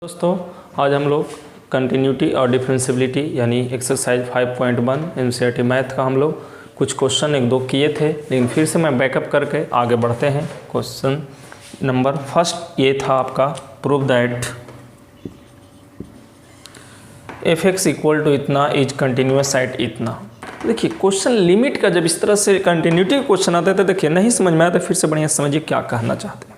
दोस्तों आज हम लोग कंटिन्यूटी और डिफरेंशियबिलिटी यानी एक्सरसाइज 5.1 एनसीईआरटी मैथ का हम लोग कुछ क्वेश्चन एक दो किए थे, लेकिन फिर से मैं बैकअप करके आगे बढ़ते हैं। क्वेश्चन नंबर फर्स्ट ये था आपका, prove that f x equal to इतना इज कंटिन्यूस एट इतना। देखिए क्वेश्चन लिमिट का जब इस तरह से कंटिन्यूटी क्वेश्चन आते थे, देखिए नहीं समझ में आया तो फिर से बढ़िया समझिए क्या कहना चाहते हैं।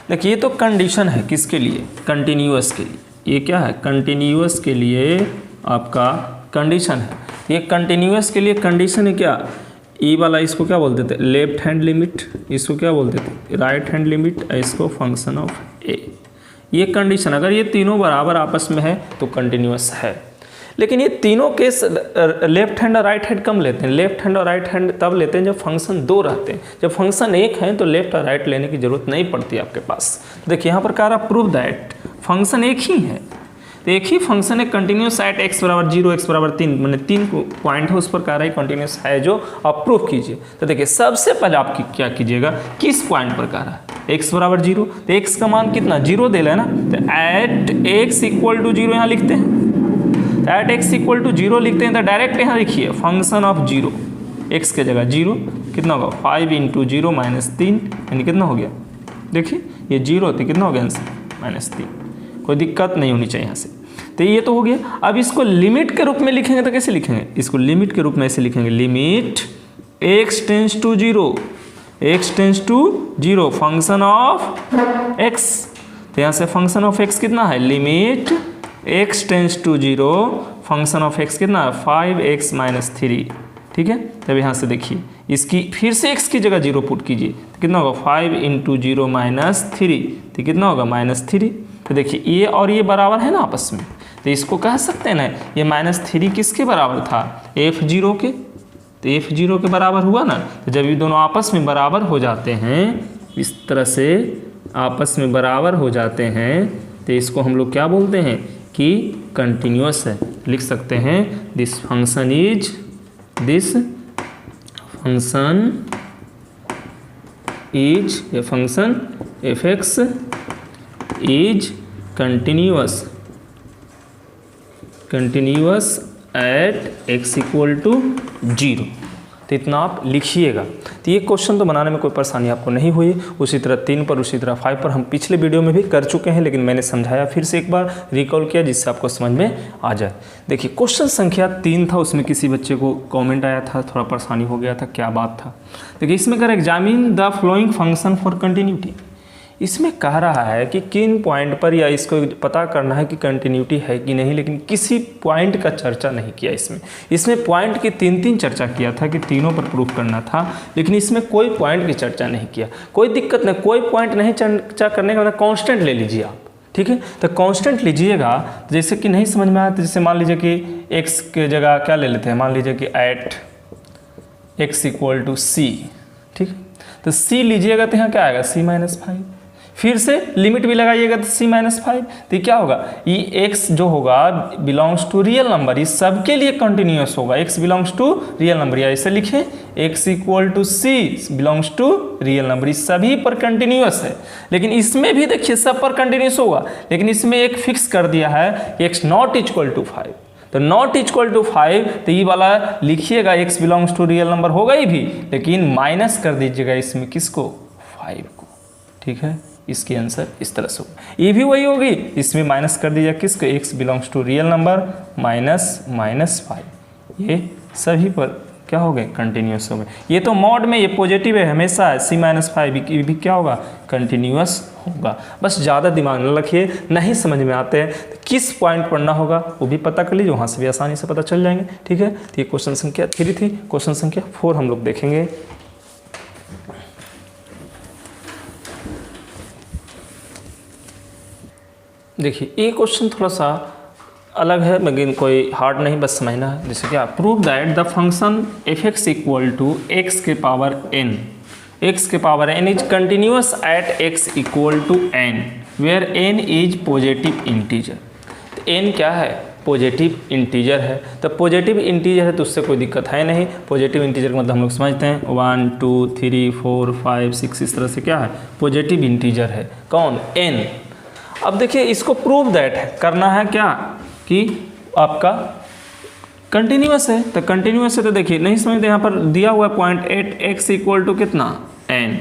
देखिए ये तो कंडीशन है किसके लिए, कंटिन्यूअस के लिए। ये क्या है, कंटिन्यूअस के लिए आपका कंडीशन है। ये कंटिन्यूअस के लिए कंडीशन है क्या, ई वाला इसको क्या बोलते थे, लेफ्ट हैंड लिमिट, इसको क्या बोलते थे, राइट हैंड लिमिट, इसको फंक्शन ऑफ ए। ये कंडीशन अगर ये तीनों बराबर आपस में है तो कंटिन्यूअस है। लेकिन ये तीनों केस लेफ्ट हैंड और राइट हैंड कम लेते हैं। लेफ्ट हैंड और राइट हैंड तब लेते हैं जब फंक्शन दो रहते हैं। जब फंक्शन एक है तो लेफ्ट और राइट लेने की जरूरत नहीं पड़ती आपके पास। देखिए यहाँ पर कह रहा प्रूव दैट फंक्शन एक ही है, तो एक ही फंक्शन है कंटिन्यूस एट x बराबर 0 x बराबर 3, मैंने 3 पॉइंट है उस पर कह रहा है कंटिन्यूस है जो आप प्रूफ कीजिए। तो देखिए सबसे पहले आप क्या कीजिएगा, किस पॉइंट पर कह रहा है x बराबर 0, तो x का मान कितना 0 दे लेना, तो एट x इक्वल टू 0 यहाँ लिखते हैं। एट x इक्वल टू 0 लिखते हैं तो डायरेक्ट यहाँ लिखिए फंक्शन ऑफ 0, x के जगह 0 कितना होगा 5 इंटू 0 माइनस 3, यानी कितना हो गया, देखिए ये 0 तो कितना हो गया आंसर -3। कोई दिक्कत नहीं होनी चाहिए यहाँ से। तो ये तो हो गया। अब इसको लिमिट के रूप में लिखेंगे तो कैसे लिखेंगे, इसको लिमिट के रूप में ऐसे लिखेंगे, limit x tends to 0, x tends to 0 function of x। तो यहाँ से फंक्शन ऑफ x कितना है, limit x tends to 0 function of x कितना है 5x माइनस 3। ठीक है, तब यहाँ से देखिए इसकी फिर से x की जगह 0 पुट कीजिए तो कितना होगा 5 इंटू 0 माइनस 3, तो कितना होगा -3। तो देखिए ये और ये बराबर है ना आपस में, तो इसको कह सकते हैं ना ये -3 किसके बराबर था, f0 के। तो f0 के बराबर हुआ ना, तो जब ये दोनों आपस में बराबर हो जाते हैं, इस तरह से आपस में बराबर हो जाते हैं, तो इसको हम लोग क्या बोलते हैं कि कंटिन्यूअस है। लिख सकते हैं this function is a function f x is continuous at x equal to 0। तो इतना आप लिखिएगा। तो ये क्वेश्चन तो बनाने में कोई परेशानी आपको नहीं हुई। उसी तरह 3 पर, उसी तरह 5 पर हम पिछले वीडियो में भी कर चुके हैं, लेकिन मैंने समझाया फिर से एक बार रिकॉल किया जिससे आपको समझ में आ जाए। देखिए क्वेश्चन संख्या 3 था, उसमें किसी बच्चे को कमेंट आया था, थोड़ा परेशानी हो गया था, क्या बात था। देखिए इसमें कह रहा है examine the flowing function for continuity. इसमें कह रहा है कि किन पॉइंट पर या इसको पता करना है कि कंटिन्यूटी है कि नहीं, लेकिन किसी पॉइंट का चर्चा नहीं किया। इसमें पॉइंट की 3 चर्चा किया था कि तीनों पर प्रूफ करना था, लेकिन इसमें कोई पॉइंट की चर्चा नहीं किया। कोई दिक्कत नहीं, कोई पॉइंट नहीं चर्चा करने का मतलब कांस्टेंट ले लीजिए आप। ठीक है, तो कांस्टेंट लीजिएगा। जैसे कि नहीं समझ में आया तो जैसे मान लीजिए कि x के जगह क्या ले लेते हैं, मान लीजिए कि at x equal to c। ठीक है, तो c लीजिएगा तो यहाँ क्या आएगा c-5। फिर से लिमिट भी लगाइएगा तो c-5। तो क्या होगा, ये x जो होगा बिलोंग्स टू रियल नंबर, ये सबके लिए कंटिन्यूअस होगा। x belongs to real number, या ऐसे लिखें x equal to c belongs to real number, ये सभी पर कंटिन्यूअस है। लेकिन इसमें भी देखिए सब पर कंटिन्यूअस होगा, लेकिन इसमें एक फिक्स कर दिया है x नॉट इक्वल टू 5। तो नॉट इक्वल टू 5, तो ये वाला लिखिएगा x belongs to real number होगा ही भी, लेकिन माइनस कर दीजिएगा इसमें किसको, 5 को। ठीक है, इसकी आंसर इस तरह से होगा। ये भी वही होगी, इसमें माइनस कर दीजिए किसको, x belongs to real number -5। ये सभी पर क्या हो गए, कंटिन्यूअस हो गए। ये तो मॉड में ये पॉजिटिव है, हमेशा है c-5 भी क्या होगा, कंटिन्यूअस होगा। बस ज़्यादा दिमाग न रखिए, नहीं समझ में आते हैं तो किस पॉइंट पढ़ना होगा वो भी पता कर लीजिए, वहाँ से भी आसानी से पता चल जाएंगे। ठीक है, तो ये क्वेश्चन संख्या 3 थी। क्वेश्चन संख्या 4 हम लोग देखेंगे। देखिए ये क्वेश्चन थोड़ा सा अलग है, लेकिन कोई हार्ड नहीं, बस समझना है। जैसे क्या, prove that the function f x equal to x के power n is continuous at x equal to n where n is positive integer. तो n क्या है, पॉजिटिव इंटीजर है। तो पॉजिटिव इंटीजर है तो उससे कोई दिक्कत है नहीं। पॉजिटिव इंटीजर का मतलब हम लोग समझते हैं 1 2 3 4 5 6, इस तरह से क्या है, पॉजिटिव इंटीजर है। कौन, n। अब देखिए इसको प्रूव दैट है, करना है क्या कि आपका कंटिन्यूअस है, तो कंटिन्यूअस है तो देखिए नहीं समझते, यहाँ पर दिया हुआ है point at x equal to कितना n,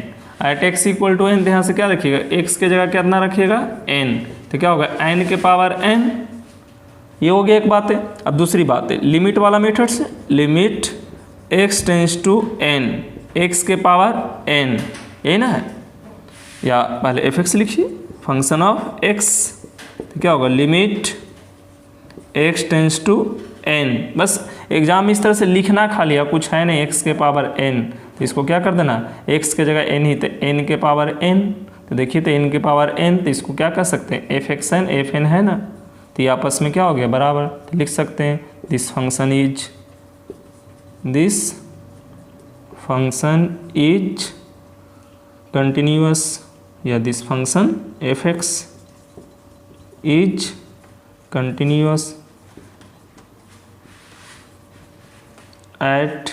at x equal to n, यहाँ से क्या रखिएगा x के जगह कितना रखिएगा n, तो क्या होगा n के पावर n, ये हो गया एक बात है। अब दूसरी बात है लिमिट वाला मेथड से, limit x tends to n, x के पावर n, यही ना है, या पहले fx लिखिए फंक्शन ऑफ x, तो क्या होगा limit x tends to n, बस एग्जाम में इस तरह से लिखना खाली, अब कुछ है नहीं, x के पावर n, तो इसको क्या कर देना x के जगह n ही, तो n के पावर n, तो देखिए तो n के पावर n, तो इसको क्या कर सकते हैं fxn fn है ना, तो ये आपस में क्या हो गया बराबर, तो लिख सकते हैं दिस फंक्शन इज कंटिन्यूअस, या this function fx is continuous at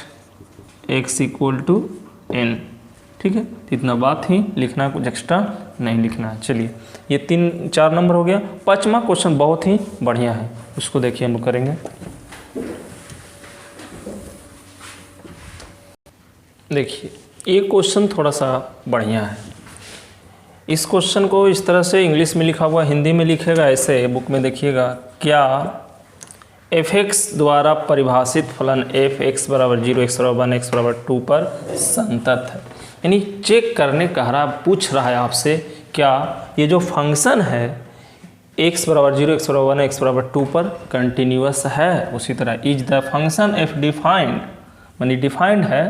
x equal to n। ठीक है, इतना बात ही लिखना है, कुछ एक्स्ट्रा नहीं लिखना है। चलिए ये 3-4 नंबर हो गया। 5वां क्वेश्चन बहुत ही बढ़िया है, उसको देखिए हम लोग करेंगे। देखिए ये क्वेश्चन थोड़ा सा बढ़िया है, इस क्वेश्चन को इस तरह से इंग्लिश में लिखा हुआ, हिंदी में लिखेगा ऐसे, बुक में देखिएगा, क्या fx द्वारा परिभाषित फलन f(x बराबर 0, x बराबर 1, x बराबर 2) पर संतत है। यानी चेक करने कह रहा, पूछ रहा है आपसे, क्या ये जो फंक्शन है x बराबर 0, x बराबर 1, x बराबर 2 पर कंटिन्यूअस है। उसी तरह is the function f defined, मानी डिफाइंड है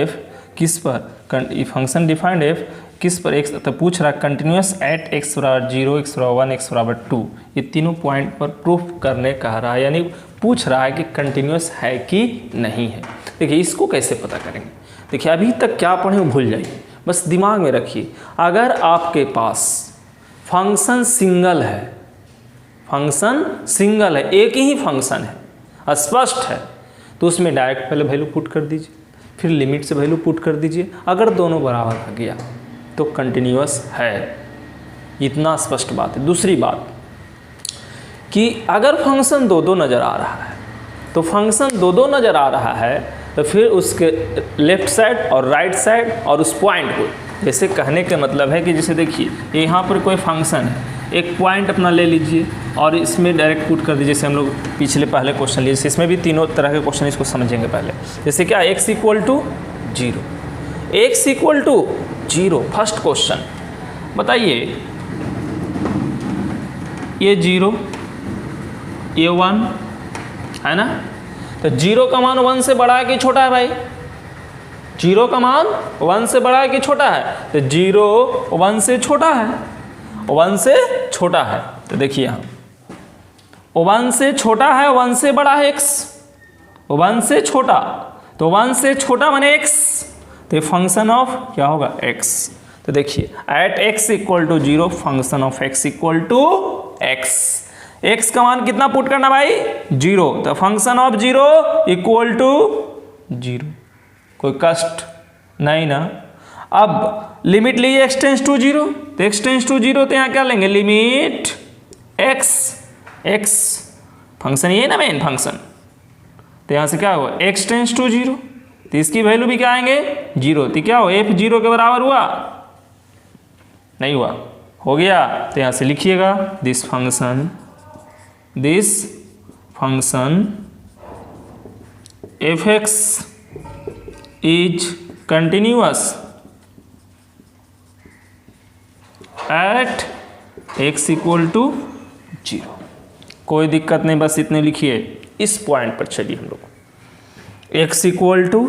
f किस पर, फंक्शन डिफाइंड f किस पर, x, तो पूछ रहा है कंटिन्यूअस एट x बराबर 0, x बराबर 1, x बराबर 2, ये तीनों पॉइंट पर प्रूफ करने कह रहा है, यानी पूछ रहा है कि कंटिन्यूअस है कि नहीं है। देखिए इसको कैसे पता करेंगे, देखिए अभी तक क्या पढ़े वो भूल जाइए, बस दिमाग में रखिए। अगर आपके पास फंक्शन सिंगल है, फंक्शन सिंगल है, एक ही फंक्शन है, स्पष्ट है, तो उसमें डायरेक्ट पहले वैल्यू पुट कर दीजिए, फिर लिमिट से वैल्यू पुट कर दीजिए। अगर दोनों बराबर आ गया तो कंटिन्यूअस है, इतना स्पष्ट बात है। दूसरी बात कि अगर फंक्शन दो नज़र आ रहा है, तो फंक्शन दो नज़र आ रहा है, तो फिर उसके लेफ्ट साइड और राइट साइड और उस पॉइंट को, जैसे कहने का मतलब है कि जैसे देखिए यहाँ पर कोई फंक्शन है, एक पॉइंट अपना ले लीजिए और इसमें डायरेक्ट पुट कर दीजिए, जैसे हम लोग पिछले पहले क्वेश्चन लिए, इसमें भी तीनों तरह के क्वेश्चन, इसको समझेंगे पहले। जैसे क्या x equal to 0, x equal to 0, first question बताइए, ये 0, ये 1 है ना, तो 0 का मान 1 से बड़ा है कि छोटा है भाई, 0 का मान 1 से बड़ा है कि छोटा है, तो 0 1 से छोटा है, 1 से छोटा है, तो देखिए यहाँ 1 से छोटा है, 1 से बड़ा है x, 1 से छोटा, तो 1 से छोटा माने x, तो फंक्शन ऑफ क्या होगा x, तो देखिए at x equal to 0, function of x equal to x, x का मान कितना पुट करना भाई 0, तो फंक्शन ऑफ 0 इक्वल टू 0, कोई कष्ट नहीं ना। अब लिमिट लीजिए x टेंस टू 0, तो x टेंस टू 0, तो यहाँ क्या लेंगे लिमिट x फंक्शन ये ना मेन फंक्शन, तो यहाँ से क्या हुआ x टेंस टू 0, तो इसकी वैल्यू भी क्या आएंगे 0, तो क्या हो f 0 के बराबर हुआ, नहीं हुआ, हो गया, तो यहाँ से लिखिएगा this function fx is continuous at x equal to 0। कोई दिक्कत नहीं, बस इतने लिखिए। इस पॉइंट पर चलिए हम लोग, x इक्वल टू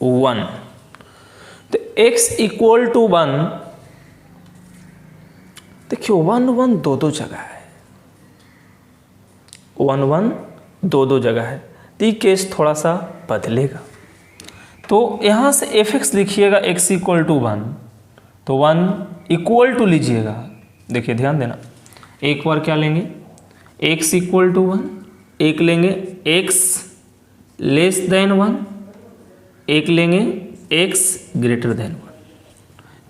1, तो x इक्वल टू 1, देखिए 1 1 दो जगह है, 1 1 दो जगह है, तो ये केस थोड़ा सा बदलेगा, तो यहाँ से fx लिखिएगा x इक्वल टू 1, तो 1 इक्वल टू लीजिएगा, देखिए ध्यान देना, एक बार क्या लेंगे x इक्वल टू 1, एक लेंगे x लेस देन 1, एक लेंगे x ग्रेटर देन 1,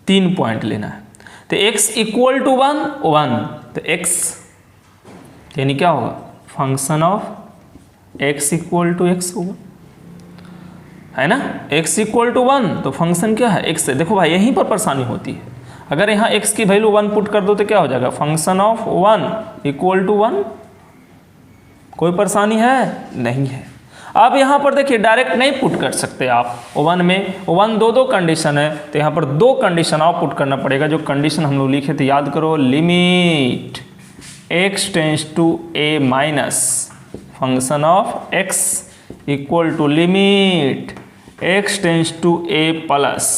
3 पॉइंट लेना है। तो x इक्वल टू 1 1, तो x यानी क्या होगा, function of x equal to x होगा, है ना। x इक्वल टू 1 तो फंक्शन क्या है x है। देखो भाई यहीं पर परेशानी होती है, अगर यहाँ x की वैल्यू 1 पुट कर दो तो क्या हो जाएगा, फंक्शन ऑफ 1 इक्वल टू 1। कोई परेशानी है नहीं है। अब यहाँ पर देखिए डायरेक्ट नहीं पुट कर सकते आप, 1 में 1 दो कंडीशन है, तो यहाँ पर 2 कंडीशन आप पुट करना पड़ेगा। जो कंडीशन हम लोग लिखे थे याद करो, limit x tends to a minus function of x equal to limit x tends to a plus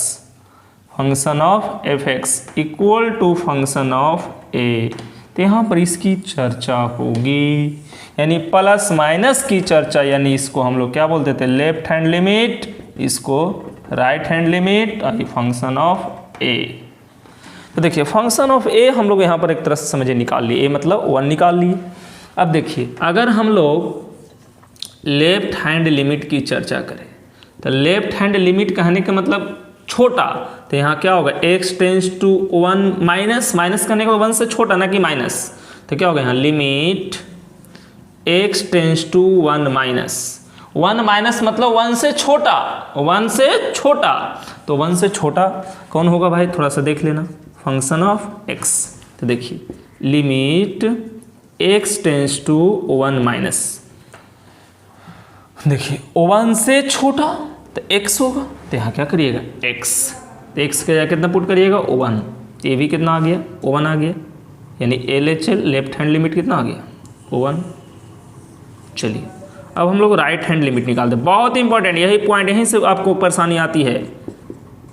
function of fx equal to function of a। तो यहाँ पर इसकी चर्चा होगी, यानी प्लस माइनस की चर्चा, यानी इसको हम लोग क्या बोलते थे, लेफ्ट हैंड लिमिट, इसको राइट हैंड लिमिट, और फंक्शन ऑफ a। तो देखिए फंक्शन ऑफ a हम लोग यहाँ पर एक तरह से समझे निकाल लिए, a मतलब 1 निकाल लिए। अब देखिए अगर हम लोग लेफ्ट हैंड लिमिट की चर्चा करें, तो लेफ्ट हैंड लिमिट कहने का मतलब छोटा, तो यहाँ क्या होगा, x tends to 1 minus, minus करने का 1 से छोटा ना कि माइनस, तो क्या होगा यहाँ limit x tends to 1 minus, 1 minus मतलब 1 से छोटा, 1 से छोटा, तो 1 से छोटा कौन होगा भाई, थोड़ा सा देख लेना, फंक्शन ऑफ x। तो देखिए limit x tends to 1 minus, देखिए 1 से छोटा तो x होगा, तो यहाँ क्या करिएगा x, तो x का कितना पुट करिएगा 1, ये भी कितना आ गया 1 आ गया, यानी LHL लेफ्ट हैंड लिमिट कितना आ गया 1। चलिए अब हम लोग राइट हैंड लिमिट निकालते हैं, बहुत इंपॉर्टेंट यही पॉइंट, यहीं से आपको परेशानी आती है।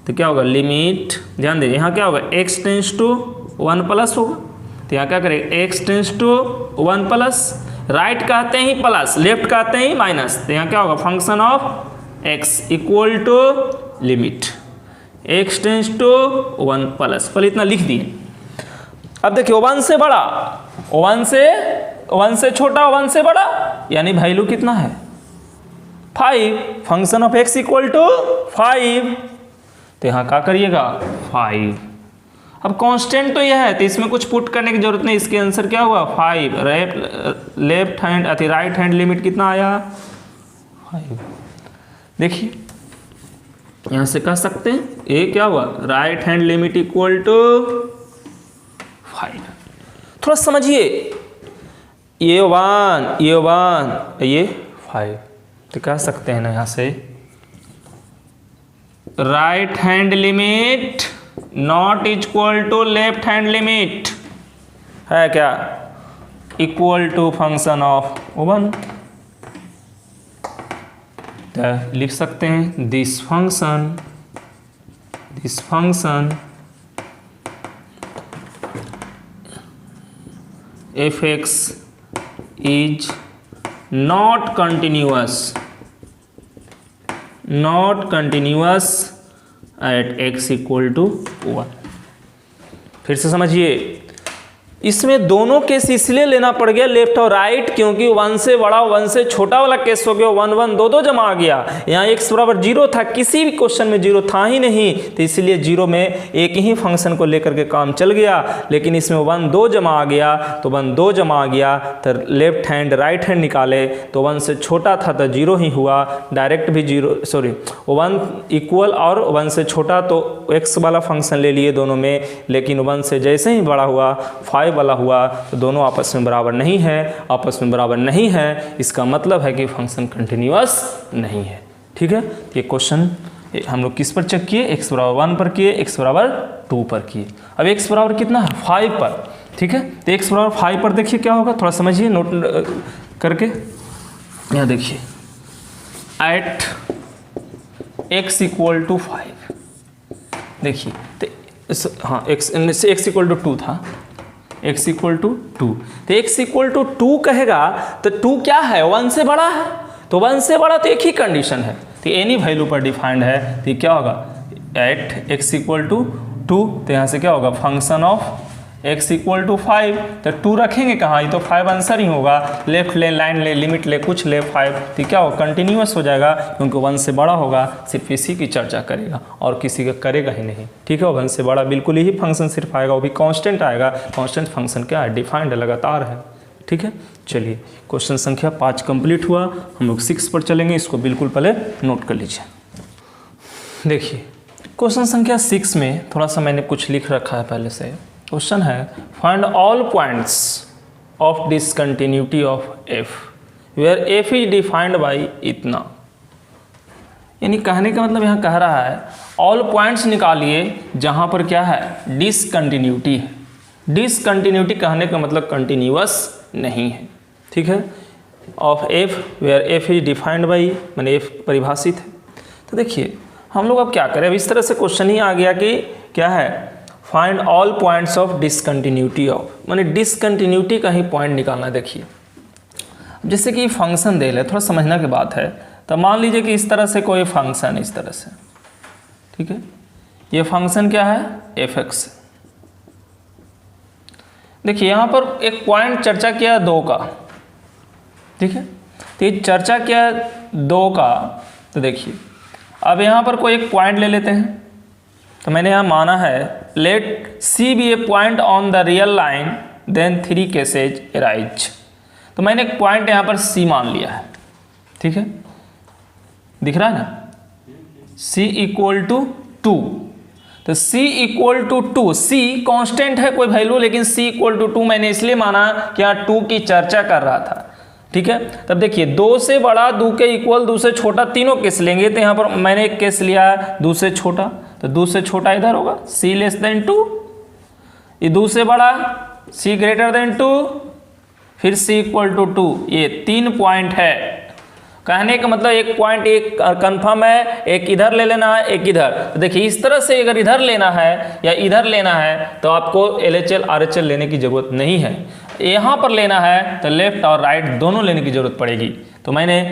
तो क्या होगा लिमिट, ध्यान दीजिए यहाँ क्या होगा, x टेंस टू 1 प्लस होगा, तो यहाँ क्या करेंगे x tends to 1 plus, right कहते हैं ही प्लस, लेफ्ट कहते हैं ही माइनस, तो यहाँ क्या होगा function of x equal to limit x tends to 1 plus, पहले इतना लिख दिए। अब देखिए 1 से बड़ा, 1 से छोटा, 1 से बड़ा, यानी वैल्यू कितना है 5, function of x equal to 5, तो यहाँ क्या करिएगा 5। अब कांस्टेंट तो यह है, तो इसमें कुछ पुट करने की जरूरत नहीं, इसके आंसर क्या हुआ 5। लेफ्ट हैंड अति राइट हैंड लिमिट कितना आया 5। देखिए यहाँ से कह सकते हैं ये क्या हुआ, right hand limit equal to 5। थोड़ा समझिए, ये 1 ये 5, तो कह सकते हैं ना यहाँ से right hand limit not equal to left hand limit है क्या, इक्वल टू फंक्शन ऑफ 1। तो लिख सकते हैं this function fx is not continuous at x equal to 1। फिर से समझिए, इसमें दोनों केस इसलिए लेना पड़ गया लेफ्ट और राइट, क्योंकि 1 से बड़ा 1 से छोटा वाला केस हो गया, 1 1 दो जमा आ गया। यहाँ x बराबर 0 था, किसी भी क्वेश्चन में 0 था ही नहीं, तो इसलिए 0 में एक ही फंक्शन को लेकर के काम चल गया। लेकिन इसमें 1 2 जमा आ गया, तो 1 2 जमा आ गया, तो लेफ्ट हैंड राइट हैंड निकाले तो 1 से छोटा था तो 0 ही हुआ, डायरेक्ट भी 1 इक्वल और 1 से छोटा तो x वाला फंक्शन ले लिए दोनों में, लेकिन 1 से जैसे ही बड़ा हुआ 5 वाला हुआ, तो दोनों आपस में बराबर नहीं है, इसका मतलब है कि फंक्शन कंटिन्यूअस नहीं है। ठीक है, ये क्वेश्चन हम लोग किस पर चेक किए, x बराबर 1 पर किए, x बराबर 2 पर किए। अब x बराबर कितना है 5 पर, ठीक है, तो x बराबर 5 पर देखिए क्या होगा, थोड़ा समझिए नोट करके। यहाँ देखिए एट x इक्वल टू 5, देखिए तो हाँ x इक्वल टू 2 था, x इक्वल टू 2, तो x इक्वल टू 2 कहेगा तो 2 क्या है 1 से बड़ा है, तो 1 से बड़ा तो एक ही कंडीशन है, तो एनी वैल्यू पर डिफाइंड है, तो क्या होगा एट x इक्वल टू 2, तो यहाँ से क्या होगा function of x equal to 5, तो 2 रखेंगे कहाँ, ये तो 5 आंसर ही होगा। लेफ्ट ले, लाइन ले, लिमिट ले, कुछ ले 5, तो क्या होगा, कंटिन्यूअस हो जाएगा, क्योंकि 1 से बड़ा होगा, सिर्फ इसी की चर्चा करेगा और किसी का करेगा ही नहीं। ठीक है, 1 से बड़ा बिल्कुल ही फंक्शन सिर्फ आएगा, वो भी कांस्टेंट आएगा। कांस्टेंट फंक्शन क्या है, डिफाइंड लगातार है। ठीक है, चलिए क्वेश्चन संख्या 5 कंप्लीट हुआ। हम लोग 6 पर चलेंगे, इसको बिल्कुल पहले नोट कर लीजिए। देखिए क्वेश्चन संख्या 6 में थोड़ा सा मैंने कुछ लिख रखा है पहले से। क्वेश्चन है find all points of discontinuity of f where f is defined by इतना। यानी कहने का मतलब यहाँ कह रहा है ऑल पॉइंट्स निकालिए जहाँ पर क्या है, डिसकंटिन्यूटी है। डिसकंटिन्यूटी कहने का मतलब कंटिन्यूअस नहीं है। ठीक है, of f where f is defined by, मैंने एफ परिभाषित है। तो देखिए हम लोग अब क्या करें, अब इस तरह से क्वेश्चन ही आ गया कि क्या है, find all points of discontinuity of, माने डिसकंटिन्यूटी का ही पॉइंट निकालना। देखिए जैसे कि फंक्शन दे ले, थोड़ा समझना की बात है। तो मान लीजिए कि इस तरह से कोई फंक्शन, इस तरह से, ठीक है, ये फंक्शन क्या है, एफ एक्स। देखिए यहाँ पर एक पॉइंट चर्चा किया 2 का, ठीक है, तो ये चर्चा किया 2 का। तो देखिए अब यहाँ पर कोई एक पॉइंट ले लेते हैं। तो मैंने यहाँ माना है let C be a point on the real line then 3 cases arise. तो मैंने एक पॉइंट यहाँ पर सी मान लिया है। ठीक है, दिख रहा है ना, सी इक्वल टू 2। तो c equal to 2, c constant है कोई वैल्यू, लेकिन c इक्वल टू 2 मैंने इसलिए माना कि यहाँ 2 की चर्चा कर रहा था। ठीक है, तब देखिए 2 से बड़ा, 2 के इक्वल, 2 से छोटा, तीनों केस लेंगे। तो यहाँ पर मैंने एक केस लिया है 2 से छोटा, तो 2 से छोटा इधर होगा c लेस देन 2, ये 2 से बड़ा c ग्रेटर देन 2, फिर c इक्वल टू 2। ये 3 पॉइंट है। कहने का मतलब एक पॉइंट एक कंफर्म है, एक इधर ले लेना है, एक इधर। तो देखिए इस तरह से अगर इधर लेना है या इधर लेना है तो आपको LHL RHL लेने की जरूरत नहीं है। यहाँ पर लेना है तो लेफ्ट और राइट दोनों लेने की जरूरत पड़ेगी। तो मैंने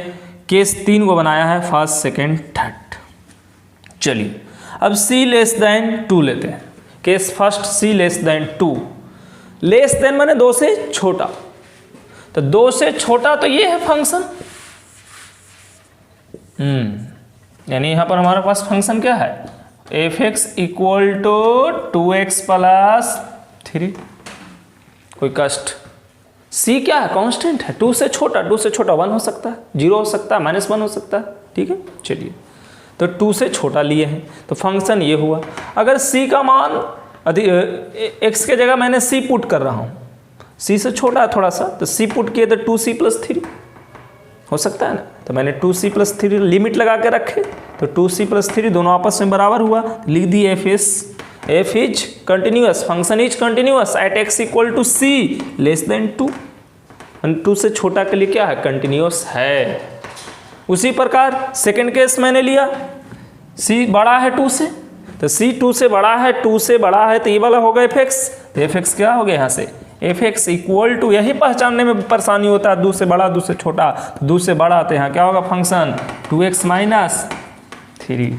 केस 3 को बनाया है, फर्स्ट सेकेंड थर्ड। चलिए अब c लेस देन 2 लेते हैं। Case first c less than 2, less than माने 2 से छोटा। तो 2 से छोटा तो ये है फंक्शन, यानी यहाँ पर हमारे पास फंक्शन क्या है, f x equal to 2x plus 3। कोई कष्ट, c क्या है, कांस्टेंट है, 2 से छोटा, 2 से छोटा 1 हो सकता है, 0 हो सकता है, -1 हो सकता है। ठीक है, चलिए तो 2 से छोटा लिए हैं, तो फंक्शन ये हुआ। अगर c का मान x के जगह मैंने c पुट कर रहा हूँ, c से छोटा है थोड़ा सा, तो c पुट किए तो 2c प्लस 3 हो सकता है ना। तो मैंने 2c प्लस 3 लिमिट लगा के रखे, तो 2c प्लस 3 दोनों आपस में बराबर हुआ। लिख दिए f is continuous, function is continuous at x equal to c less than 2। 2 से छोटा के लिए क्या है, कंटिन्यूअस है। उसी प्रकार सेकेंड केस मैंने लिया, c बड़ा है 2 से, तो c 2 से बड़ा है, 2 से बड़ा है, तो ये वाला होगा एफ एक्स। तो एफ एक्स क्या हो गया यहाँ से, एफ एक्स इक्वल टू, यही पहचानने में परेशानी होता है, 2 से बड़ा 2 से छोटा। तो 2 से बड़ा तो यहाँ क्या होगा फंक्शन 2x माइनस 3।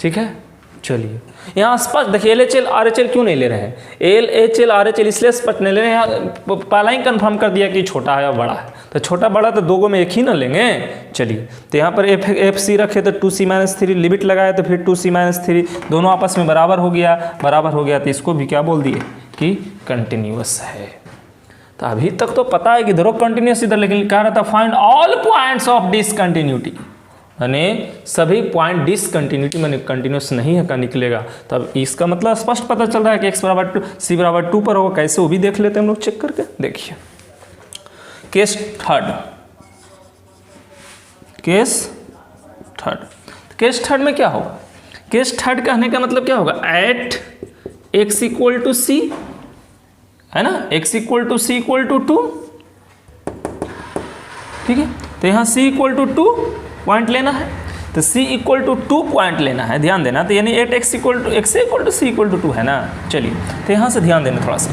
ठीक है, चलिए यहाँ स्पष्ट देखिए LHL RHL क्यों नहीं ले रहे हैं, LHL RHL इसलिए स्पष्ट नहीं ले रहे हैं, यहाँ पहला ही कंफर्म कर दिया कि छोटा है और बड़ा है। तो छोटा बड़ा तो 2 में एक ही ना लेंगे। चलिए तो यहाँ पर एफ सी रखे तो 2c माइनस 3 लिमिट लगाए, तो फिर 2c माइनस 3 दोनों आपस में बराबर हो गया, तो इसको भी क्या बोल दिए कि कंटिन्यूअस है। तो अभी तक तो पता है कि इधर कंटिन्यूअस इधर, लेकिन कह रहा था find all points of discontinuity, यानी सभी पॉइंट डिसकंटिन्यूटी माने कंटिन्यूअस नहीं है का निकलेगा। तब इसका मतलब स्पष्ट पता चल रहा है कि x बराबर 2 c बराबर 2 पर होगा। कैसे वो भी देख लेते हैं हम लोग चेक करके। देखिए केस थर्ड में क्या होगा, केस थर्ड कहने का मतलब क्या होगा, at x equal to c है ना, x equal to c equal to 2। ठीक है, तो यहाँ c इक्वल टू 2 पॉइंट लेना है, तो c इक्वल टू 2 पॉइंट लेना है, ध्यान देना। तो यानी 8x equal to c equal to 2 है ना। चलिए तो यहाँ से ध्यान देना थोड़ा सा,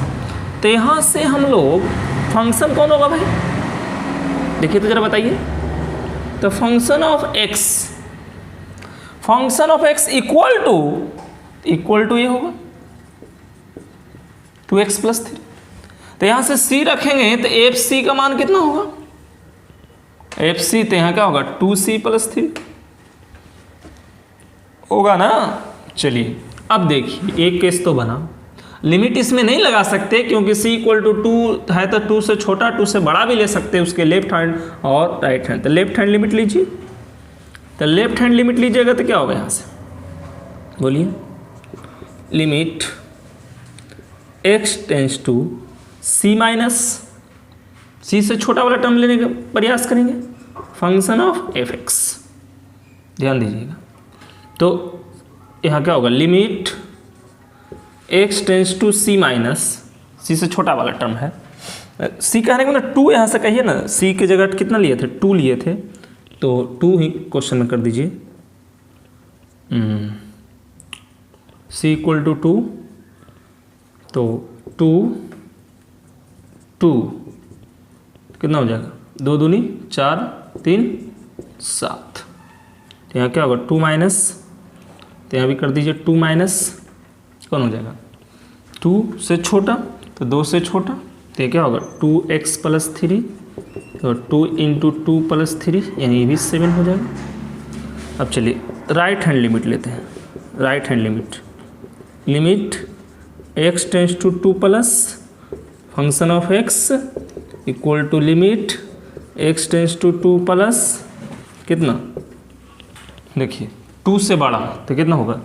तो यहाँ से हम लोग फंक्शन कौन होगा भाई, देखिए तो जरा बताइए। तो function of x equal to ये होगा, 2x प्लस 3। तो यहाँ से c रखेंगे तो एफ सी का मान कितना होगा, एफ सी तो यहाँ क्या होगा 2c प्लस 3 होगा ना। चलिए अब देखिए एक केस तो बना, लिमिट इसमें नहीं लगा सकते क्योंकि c इक्वल टू 2 है तो 2 से छोटा 2 से बड़ा भी ले सकते हैं, उसके लेफ्ट हैंड और राइट हैंड। तो लेफ्ट हैंड लिमिट लीजिए, तो लेफ्ट हैंड लिमिट लीजिएगा तो क्या होगा यहाँ से, बोलिए, limit x tends to c minus, c से छोटा वाला टर्म लेने का प्रयास करेंगे, फंक्शन ऑफ f(x), ध्यान दीजिएगा। तो यहाँ क्या होगा, limit x tends to c minus, c से छोटा वाला टर्म है, c कहने का मतलब 2 यहाँ से कहिए ना, c की जगह कितना लिए थे 2 लिए थे, तो 2 ही क्वेश्चन में कर दीजिए। c इक्वल टू 2, तो 2 कितना हो जाएगा, 2 दूनी 4 3 7। तो यहाँ क्या होगा 2 माइनस, तो यहाँ भी कर दीजिए 2 माइनस, कौन हो जाएगा 2 से छोटा, तो 2 से छोटा, तो ये क्या होगा 2x प्लस 3, तो 2 इंटू 2 प्लस 3 यानी ये भी 7 हो जाएगा। अब चलिए राइट हैंड लिमिट लेते हैं, right hand limit, limit x tends to 2 plus function of x equal to limit x tends to 2 plus कितना, देखिए 2 से बड़ा तो कितना होगा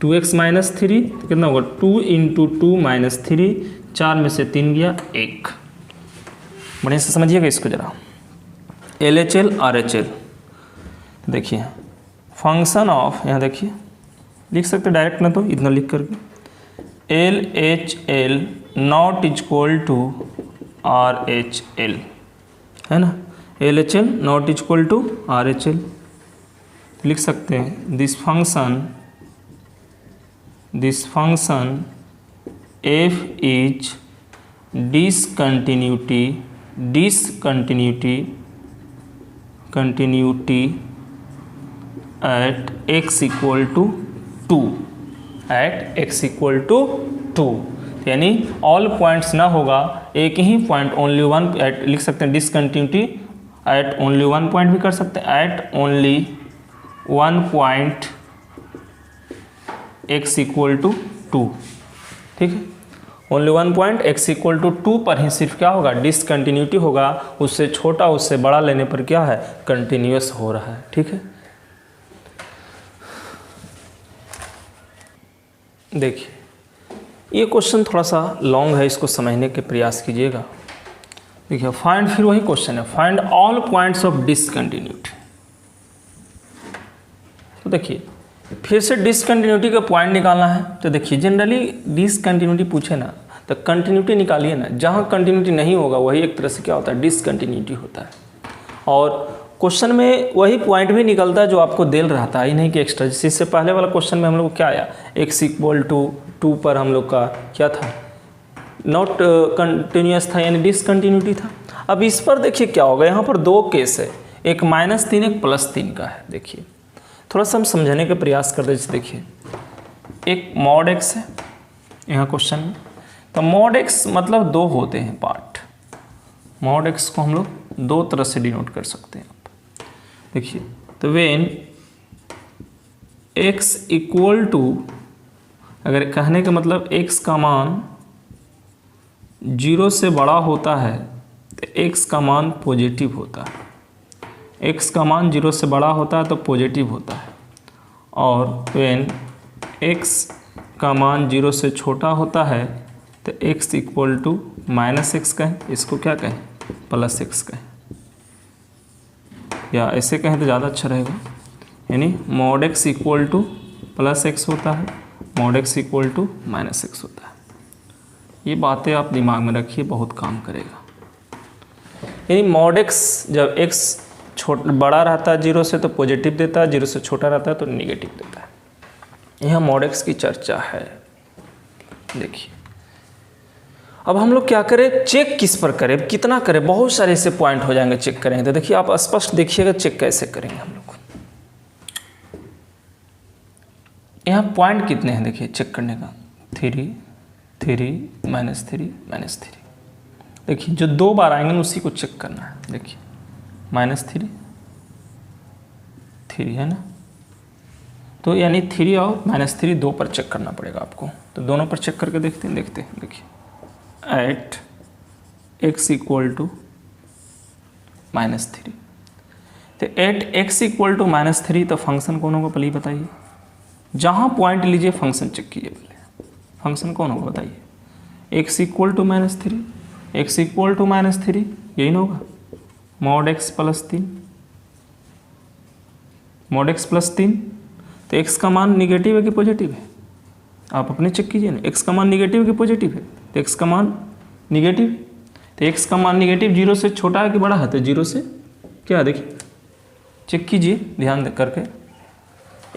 2x माइनस 3, तो कितना होगा 2 इंटू 2 माइनस 3, 4 में से 3 गया 1। बढ़िया से समझिएगा इसको जरा, LHL RHL, देखिए फंक्शन ऑफ, यहाँ देखिए लिख सकते डायरेक्ट ना तो इतना लिख करके, LHL not equal to RHL, है ना, LHL not equal to RHL, लिख सकते हैं this function f is continuity at x equal to 2, at x equal to 2, यानी ऑल पॉइंट्स ना होगा, एक ही पॉइंट ओनली वन एट, लिख सकते हैं discontinuity at only one point भी कर सकते हैं, at only one point x equal to 2, ठीक है, only one point x equal to 2 पर ही सिर्फ क्या होगा डिसकंटिन्यूटी होगा, उससे छोटा उससे बड़ा लेने पर क्या है कंटिन्यूअस हो रहा है, ठीक है। देखिए ये क्वेश्चन थोड़ा सा लॉन्ग है, इसको समझने के प्रयास कीजिएगा। देखिए फाइंड, फिर वही क्वेश्चन है, find all points of discontinuity. तो देखिए फिर से डिसकंटिन्यूटी का पॉइंट निकालना है, तो देखिए जनरली डिसकंटिन्यूटी पूछे ना तो कंटिन्यूटी निकालिए ना, जहाँ कंटिन्यूटी नहीं होगा वही एक तरह से क्या होता है डिसकंटिन्यूटी होता है, और क्वेश्चन में वही पॉइंट भी निकलता है जो आपको दे रहा था, ही नहीं कि एक्स्ट्रा। जैसे इससे पहले वाला क्वेश्चन में हम लोग को क्या आया, x इक्वल टू 2 पर हम लोग का क्या था नॉट कंटिन्यूस था, यानी डिसकंटिन्यूटी था। अब इस पर देखिए क्या होगा, यहाँ पर 2 केस है, एक -3 एक +3 का है। देखिए थोड़ा सा हम समझने का प्रयास करते, जैसे देखिए एक मॉड x है यहाँ क्वेश्चन में, तो मॉड x मतलब 2 होते हैं पार्ट, मॉड x को हम लोग 2 तरह से डिनोट कर सकते हैं। देखिए तो व्हेन x इक्वल टू, अगर कहने का मतलब x का मान 0 से बड़ा होता है तो x का मान पॉजिटिव होता है, x का मान 0 से बड़ा होता है तो पॉजिटिव होता है, और व्हेन x का मान 0 से छोटा होता है तो x इक्वल टू -x कहें, इसको क्या कहें +x कहें, या ऐसे कहें तो ज़्यादा अच्छा रहेगा, यानी mod x equal to +x होता है, mod x equal to -x होता है। ये बातें आप दिमाग में रखिए, बहुत काम करेगा। यानी मॉड x जब x बड़ा रहता है 0 से तो पॉजिटिव देता है, 0 से छोटा रहता है तो नेगेटिव देता है। यह मॉड x की चर्चा है। देखिए अब हम लोग क्या करें, चेक किस पर करें, कितना करें, बहुत सारे ऐसे पॉइंट हो जाएंगे चेक करेंगे। तो देखिए आप स्पष्ट देखिएगा चेक कैसे करेंगे हम लोग। यहाँ पॉइंट कितने हैं देखिए चेक करने का, 3 माइनस 3 माइनस 3। देखिए जो 2 बार आएंगे उसी को चेक करना है। देखिए -3 3 है ना, तो यानी 3 और -3 2 पर चेक करना पड़ेगा आपको। तो दोनों पर चेक करके देखते हैं। देखिए एट x इक्वल टू -3, तो एट x इक्वल टू -3 तो फंक्शन कौन होगा पहले बताइए। जहाँ पॉइंट लीजिए फंक्शन चेक कीजिए पहले, फंक्शन कौन होगा बताइए। x equal to -3, x equal to -3 यही ना होगा, mod x plus 3, mod x plus 3। तो x का मान निगेटिव है कि पॉजिटिव है, आप अपने चेक कीजिए ना। x का मान निगेटिव है कि पॉजिटिव है, तो x का मान निगेटिव, तो x का मान निगेटिव 0 से छोटा है कि बड़ा है, तो 0 से क्या है देखिए चेक कीजिए ध्यान करके।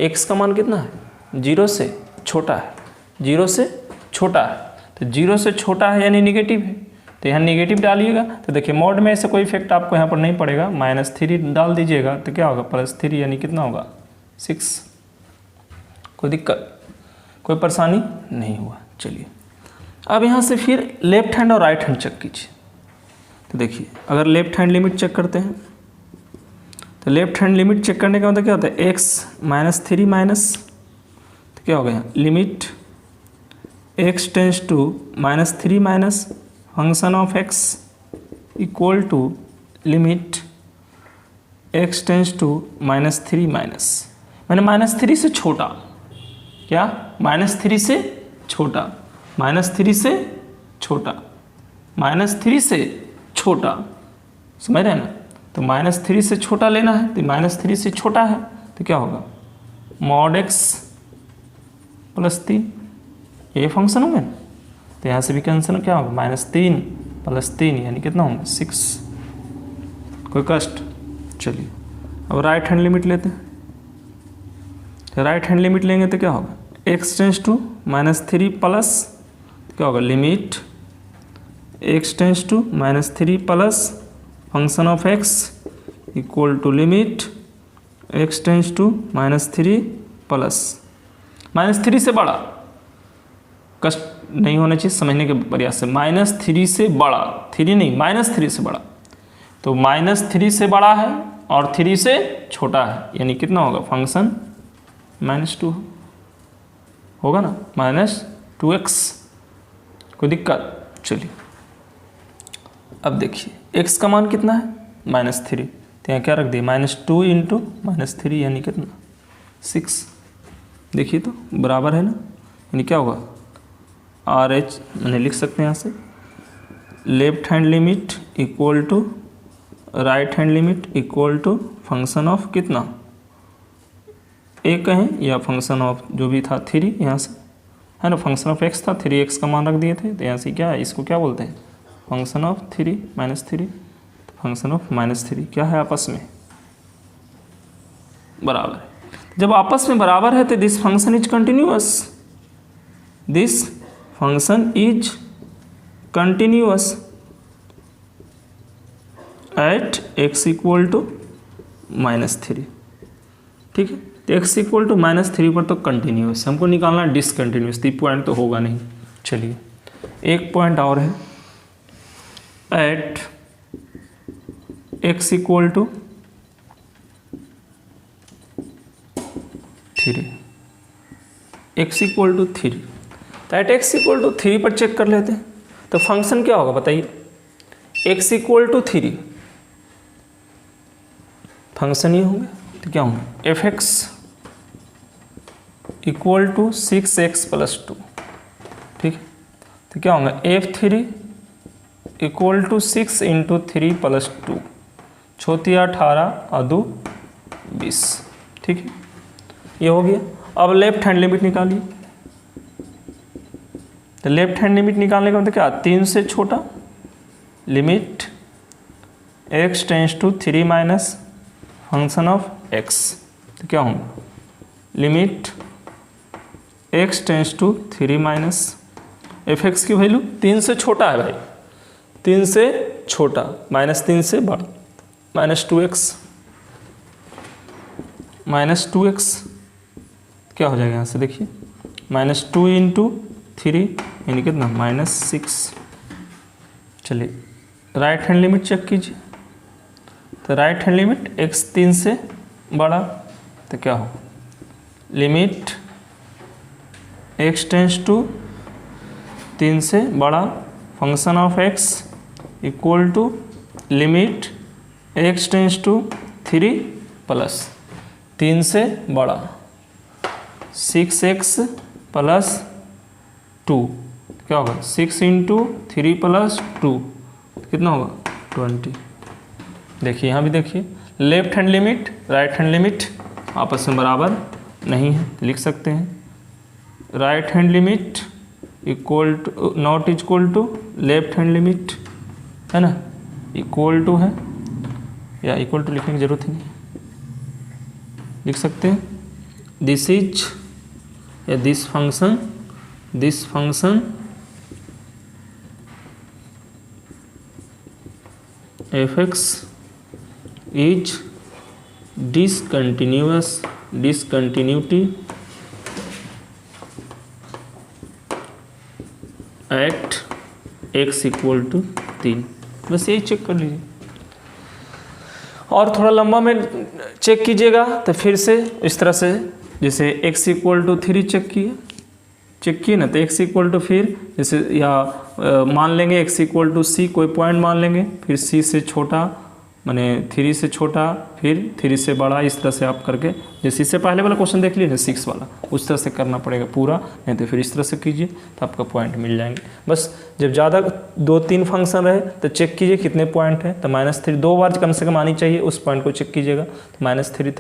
x का मान कितना है 0 से छोटा है, 0 से छोटा है, तो 0 से छोटा है यानी निगेटिव है, तो यहाँ निगेटिव डालिएगा। तो देखिए मॉड में ऐसे कोई इफेक्ट आपको यहाँ पर नहीं पड़ेगा, -3 डाल दीजिएगा तो क्या होगा +3 यानी कितना होगा 6। कोई दिक्कत, कोई परेशानी नहीं हुआ। चलिए अब यहाँ से फिर लेफ्ट हैंड और राइट हैंड चेक कीजिए। तो देखिए अगर लेफ्ट हैंड लिमिट चेक करते हैं, तो लेफ्ट हैंड लिमिट चेक करने का मतलब क्या होता है, x -3 माइनस, तो क्या हो गया limit x tends to -3 minus function of x equal to limit x tends to -3 minus, मैंने -3 से छोटा, क्या -3 से छोटा, -3 से छोटा, -3 से छोटा, समझ रहे हैं ना। तो -3 से छोटा लेना है, तो -3 से छोटा है तो क्या होगा मॉड x प्लस 3, ये फंक्शन होंगे ना। तो यहाँ से भी कैंसिल क्या होगा -3 प्लस 3 यानी कितना होगा 6। कोई कष्ट। चलिए अब राइट हैंड लिमिट लेते हैं। तो राइट हैंड लिमिट लेंगे तो क्या होगा x टेंस टू -3 प्लस क्या होगा limit x tends to -3 plus function of x equal to limit x tends to -3 plus -3 से बड़ा, कष्ट नहीं होना चाहिए समझने के प्रयास से, -3 से बड़ा, 3 नहीं -3 से बड़ा, तो -3 से बड़ा है और 3 से छोटा है यानी कितना होगा फंक्शन -2 होगा ना, -2x। कोई दिक्कत। चलिए अब देखिए x का मान कितना है -3, तो यहाँ क्या रख दिए -2 इंटू -3 यानी कितना 6। देखिए तो बराबर है ना, यानी क्या होगा RH मैंने लिख सकते हैं यहाँ से left hand limit equal to right hand limit equal to function of कितना a कहें या फंक्शन ऑफ जो भी था 3 यहाँ से है ना, फंक्शन ऑफ x था 3x का मान रख दिए थे, तो यहाँ से क्या है इसको क्या बोलते हैं फंक्शन ऑफ 3 -3, फंक्शन ऑफ -3 क्या है आपस में बराबर है। जब आपस में बराबर है तो this function is continuous, this function is continuous at x equal to -3। ठीक है, तो x इक्वल टू -3 पर तो कंटिन्यूअस, हमको निकालना डिसकंटिन्यूअस, तो पॉइंट तो होगा नहीं। चलिए एक पॉइंट और है at x equal to 3, x equal to 3, तो एट x इक्वल टू 3 पर चेक कर लेते हैं। तो फंक्शन क्या होगा बताइए, x इक्वल टू 3 फंक्शन ये होंगे, तो क्या होंगे f(x) equal to 6x plus 2। ठीक है, तो क्या होंगे f3 equal to 6 into 3 plus 2, 18 और 2 20। ठीक है, ये हो गया। अब लेफ्ट हैंड लिमिट निकालिए, तो लेफ्ट हैंड लिमिट निकालने का मतलब क्या 3 से छोटा limit x tends to 3 minus function of x, तो क्या होगा limit x tends to 3 minus f(x) की वैल्यू 3 से छोटा है भाई, 3 से छोटा -3 से बड़ा -2x, -2x क्या हो जाएगा यहाँ से देखिए -2 इंटू 3 यानी कितना -6। चलिए राइट हैंड लिमिट चेक कीजिए, तो राइट हैंड लिमिट x 3 से बड़ा तो क्या हो, लिमिट x टेंस टू 3 से बड़ा function of x equal to limit x tends to 3 plus 3 से बड़ा 6x प्लस 2, क्या होगा 6 इंटू 3 प्लस 2 कितना होगा 20। देखिए यहाँ भी देखिए, left hand limit right hand limit आपस में बराबर नहीं है, लिख सकते हैं right hand limit equal to not equal to left hand limit, है ना, इक्वल टू है, या इक्वल टू लिखने की जरूरत ही नहीं, लिख सकते हैं दिस इज या this function f(x) is discontinuity at x equal to 3। बस यही चेक कर लीजिए, और थोड़ा लंबा में चेक कीजिएगा तो फिर से इस तरह से, जैसे x इक्वल टू 3 चेक किए ना, तो x इक्वल टू फिर जैसे या मान लेंगे x इक्वल टू c, कोई पॉइंट मान लेंगे, फिर c से छोटा माने 3 से छोटा, फिर 3 से बड़ा, इस तरह से आप करके, जैसे इससे पहले वाला क्वेश्चन देख लीजिए 6 वाला, उस तरह से करना पड़ेगा पूरा, नहीं तो फिर इस तरह से कीजिए तो आपका पॉइंट मिल जाएंगे। बस जब ज़्यादा 2-3 फंक्शन रहे तो चेक कीजिए कितने पॉइंट है, तो -3 2 बार कम से कम आनी चाहिए, उस पॉइंट को चेक कीजिएगा। तो -3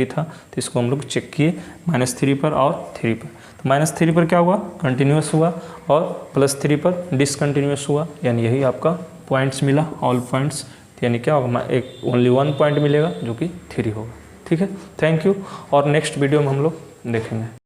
था तो इसको हम लोग चेक किए -3 पर और 3 पर, तो -3 पर क्या हुआ कंटिन्यूस हुआ, और +3 पर डिसकंटिन्यूस हुआ, यानी यही आपका पॉइंट्स मिला, ऑल पॉइंट्स, यानी क्या होगा एक ओनली 1 पॉइंट मिलेगा जो कि 3 होगा। ठीक है, थैंक यू, और नेक्स्ट वीडियो में हम लोग देखेंगे।